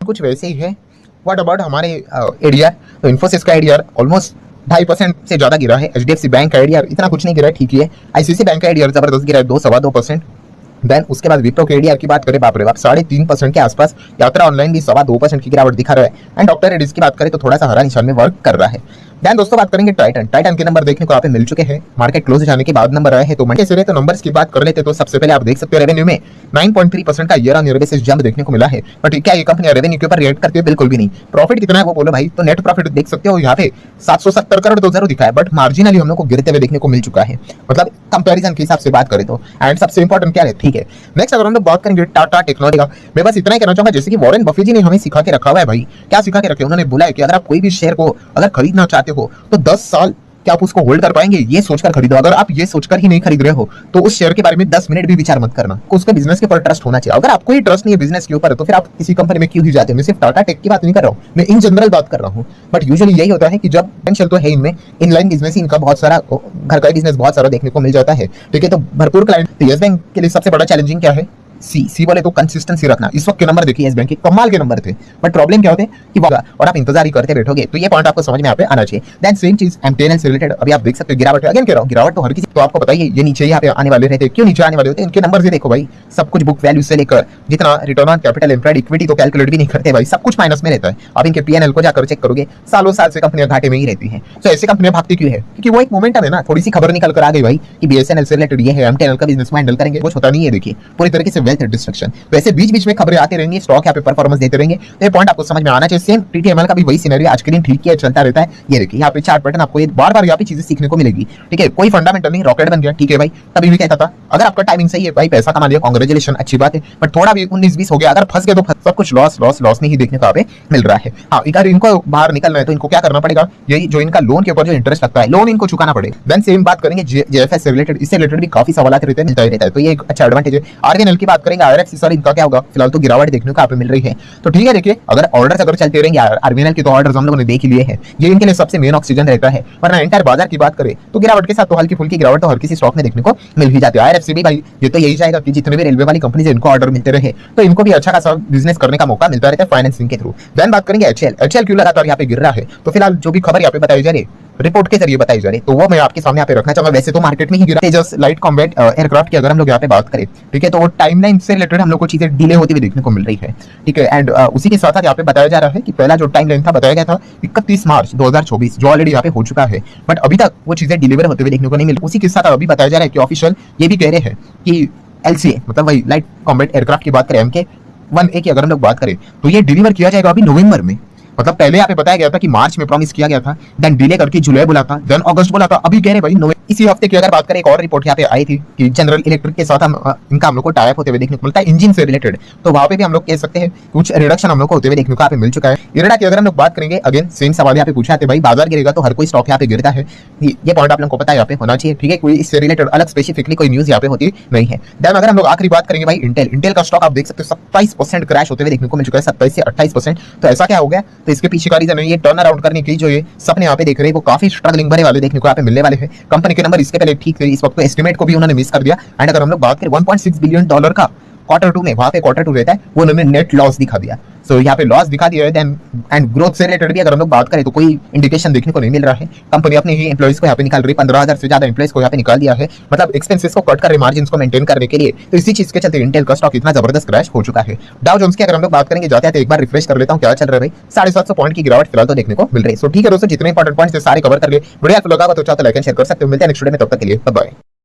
कुछ वैसे ही है। व्हाट अबाउट हमारे एडीआर? तो इन्फोसिस का एडीआर ऑलमोस्ट 2.5% से ज्यादा गिरा है। एचडीएफसी बैंक का एडीआर इतना कुछ नहीं गिरा है, ठीक ही है। आईसीआईसीआई बैंक का एडीआर जबरदस्त गिरा है, 2-2.25%। देन उसके बाद विप्रो के एडीआर की बात करें, बाप रे बाप 3.5% के आसपास। यात्रा ऑनलाइन भी 2.25% की गिरावट दिखा रहा है। एंड डॉक्टर रेड्डीज की बात करें तो थोड़ा सा हरा निशान में वर्क कर रहा है। देन दोस्तों बात करेंगे टाइटन के नंबर देखने को आप मिल चुके हैं। मार्केट क्लोज जाने के बाद नंबर आए हैं, तो मंडे से तो नंबर्स की बात कर लेते तो सबसे पहले आप देख सकते हो रेवेन्यू में 9.3% का year on year basis jump देखने को मिला है। बट क्या ये कंपनी रेवेन्यू के ऊपर रिएक्ट करती है? बिल्कुल भी नहीं। प्रॉफिट कितना है वो बोलो भाई, तो नेट प्रॉफिट देख सकते हो यहाँ पे 770 करोड़ तो जरूर दिखा है, बट मार्जिनली हम लोग को गिरते हुए देखने को मिल चुका है, मतलब कंपैरिजन के हिसाब से बात करें तो। एंड सबसे इंपॉर्टेंट क्या है, ठीक है, नेक्स्ट अगर हम लोग बात करेंगे टाटा टेक्नोलॉजी का, मैं बस इतना ही कहना चाहूंगा, जैसे कि वॉरेन बफेट जी ने हमें सिखा के रखा हुआ है भाई। क्या सिखा के रखे? उन्होंने बोला है कि अगर आप कोई भी शेयर को अगर खरीदना चाहते हो तो 10 साल क्या आप उसको होल्ड कर पाएंगे, ये सोचकर खरीदो। अगर आप ये सोचकर ही नहीं खरीद रहे हो तो उस शेयर के बारे में 10 मिनट भी विचार मत करना। उसके बिजनेस के ऊपर ट्रस्ट होना चाहिए। अगर आपको ही ट्रस्ट नहीं है बिजनेस के ऊपर, तो फिर आप किसी कंपनी में क्यों ही जाते हो? मैं सिर्फ टाटा टेक की बात नहीं कर रहा हूँ, मैं इन जनरल बात कर रहा हूँ। बट यूजुअली यही होता है कि जब पोटेंशियल तो है इनमें, इनलाइन बिजनेस इनका बहुत सारा, घर का बिजनेस बहुत सारा देखने को मिल जाता है, ठीक है। तो भरपूर क्लाइंट। तो येस बैंक के लिए सबसे बड़ा चैलेंजिंग क्या है? सी वाले तो कंसिस्टेंसी रखना। इस वक्त के नंबर देखिए येस बैंक के कमाल के नंबर थे, बट प्रॉब्लम क्या होते हैं कि और आप इंतजार ही करते बैठोगे, तो ये पॉइंट आपको समझ में यहाँ पे आना चाहिए। देन सेम चीज एमटीएनएल से रिलेटेड, अभी आप देख सकते हो गिरावट है। अगेन कह रहा हूं गिरावट तो हर किसी, तो आपको बताइए ये नीचे यहाँ पे आने वाले रहते हैं। क्यों नीचे आने वाले होते हैं? इनके नंबर से देखो भाई, सब कुछ बुक वैल्यू से लेकर जितना return on capital employed equity तो कैलकुलेट भी नहीं करते भाई, सब कुछ माइनस में रहता है। आप इनके पीएनएल को जाकर चेक करोगे, सालों साल से कंपनियां घाटे में ही रहती हैं। तो ऐसी कंपनियां भागती क्यों है? क्योंकि वो एक मोमेंटम है ना, थोड़ी सी खबर निकल कर आ गई भाई कि बीएसएनएल से रिलेटेड ये है, एमटीएनएल का बिजनेस हैंडल करेंगे, कुछ होता नहीं है। देखिए पूरी तरीके से वेल्थ डिस्ट्रक्शन। वैसे बीच बीच में खबरें आती रहेंगी, स्टॉक यहाँ पे परफॉर्मेंस देते रहेंगे, तो ये पॉइंट आपको समझ में आना चाहिए। सेम टीटीएमएल का भी वही सिनेरियो आज के दिन ठीक है, चलता रहता है। ये देखिए यहाँ पे चार्ट पैटर्न आपको बार बार यहाँ पे चीजें सीखने को मिलेगी, ठीक है। कोई फंडामेंटल नहीं, रॉकेट बन गया, ठीक है भाई। तभी भी कहता था अगर आपका टाइमिंग सही है भाई, पैसा कमा लिया, कांग्रेचुलेशन, अच्छी बात है। बट थोड़ा भी 19-20 हो गया, अगर फंस गए तो सब कुछ लॉस नहीं देखने को यहाँ पे मिल रहा है। हाँ, अगर इनको बाहर निकलना है तो इनको क्या करना पड़ेगा? यही जो इनका लोन के ऊपर जो इंटरेस्ट लगता है, लोन इनको चुकाना पड़ेगा। देन सेम बात करेंगे जेएफएस से रिलेटेड, इससे रिलेटेड भी काफी सवाल रहते हैं, मिलता रहता है, तो ये एक अच्छा एडवांटेज है। आरवीएनएल की बात करेंगे, आरएफसी सर इनका क्या होगा? फिलहाल तो गिरावट देखने को यहाँ पे मिल रही है। तो ठीक है, देखिए अगर ऑर्डर्स अगर चलते रहेंगे, आरवीएनएल के तो ऑर्डर्स हम लोगों ने देख ही लिए हैं, ये इनके लिए सबसे मेन ऑक्सीजन रहता है। वरना एंटायर बाजार की बात करें तो गिरावट के साथ तो हल्की फुल्की गिरावट तो हर किसी स्टॉक में देखने को मिल ही जाती है। आईआरएफसी भी भाई ये तो यही चाहेगा कि जितने भी रेलवे वाली कंपनी इनको ऑर्डर मिलते रहे, तो इनको भी अच्छा खासा बिजनेस करने का मौका मिलता रहता है फाइनेंसिंग के थ्रू। देन बात करेंगे एचएल क्यों लगातार यहाँ पे गिर रहा है? तो फिलहाल जो भी खबर यहाँ पे बताई जा रही, रिपोर्ट के जरिए बताई जा रही, तो वो मैं आपके सामने यहाँ पे रखना चाहूंगा। वैसे तो मार्केट में ही गिरा तेजस लाइट कॉम्बैट एयरक्राफ्ट की अगर हम लोग यहाँ पे बात करें, ठीक है, तो वो टाइमलाइन से रिलेटेड हम लोग को चीजें डिले होती हुई देखने को मिल रही है, ठीक है। एंड उसी के साथ यहाँ पे बताया जा रहा है कि पहला जो टाइमलाइन था बताया गया था 31 मार्च 2024, जो ऑलरेडी यहाँ पे हो चुका है, बट अभी तक वो चीजें डिलीवर होते हुए देखने को नहीं मिल। उसी के साथ अभी बताया जा रहा है कि ऑफिशियल ये भी कह रहे हैं कि एलसीए मतलब वही लाइट कॉम्बैट एयरक्राफ्ट की बात करें, MK-1A की अगर हम लोग बात करें, तो ये डिलीवर किया जाएगा अभी नवंबर में। मतलब पहले यहाँ पे बताया गया था कि मार्च में प्रॉमिस किया गया था, देन डिले करके जुलाई बोला था, देन अगस्त बोला था, अभी कह रहे भाई नवंबर। इसी हफ्ते की अगर बात करें, एक और रिपोर्ट यहाँ पे आई थी कि जनरल इलेक्ट्रिक के साथ इनका हम लोग को टाई अप होते हुए देखने को मिलता है इंजन से रिलेटेड, तो वहां पे भी हम लोग कह सकते हैं कुछ रिडक्शन हम लोग को होते हुए देखने को यहाँ पे मिल चुका है। इरेडा की अगर हम लोग बात करेंगे, अगेन सेम सवाल यहाँ पे पूछा है भाई, बाजार गिरेगा तो हर कोई स्टॉक यहाँ पे गिरता है, ये पॉइंट आप लोगों को पता है यहाँ पे होना चाहिए, ठीक है। कोई इससे रिलेटेड अलग स्पेसिफिकली कोई न्यूज यहाँ पे होती नहीं है। देन अगर हम लोग आखिरी बात करेंगे भाई, इंटेल का स्टॉक आप देख सकते हो 27% क्रैश होते हुए देखने को मिल चुका है, 27 से 28%। तो ऐसा क्या हो गया? तो इसके पीछे का रीजन ये टर्न अराउंड करने की जो ये सपने यहाँ पे देख रहे हैं, वो काफी स्ट्रगलिंग भरे वाले देखने को यहाँ पे मिलने वाले हैं। कंपनी के नंबर इसके पहले ठीक थे, इस वक्त एस्टिमेट को भी उन्होंने मिस कर दिया। एंड अगर हम लोग बात करें $1.6 बिलियन का Q2 में, वहां पे Q2 रहता है, वो उन्होंने नेट लॉस दिखा दिया। सो यहाँ पे लॉस दिखा दिया है। देन एंड ग्रोथ से रिलेटेड भी अगर हम लोग बात करें तो कोई इंडिकेशन देखने को नहीं मिल रहा है। कंपनी अपने ही एम्प्लॉइज को यहाँ पे निकाल रही, 15,000 से ज्यादा एम्प्लॉइज को यहाँ पे निकाल दिया है, मतलब एक्सपेंसेस को कट कर रहे, मार्जिन को मेंटेन करने के लिए। तो इसी चीज के चलते इंटेल का स्टॉक इतना जबरदस्त क्रैश हो चुका है। डाउ जोन्स की अगर हम लोग बात करेंगे, जाते हैं एक बार रिफ्रेश कर लेता हूँ क्या चल रहा है भाई, 750 पॉइंट की गिरावट फिलहाल तो देखने को मिल रही है। सो ठीक है दोस्तों, जितने इंपॉर्टेंट पॉइंट्स सारे कवर कर लिए, वीडियो आपको लगा तो चाहो तो लाइक एंड शेयर कर सकते हो। मिलते हैं नेक्स्ट वीडियो में, तब तक के लिए बाय बाय।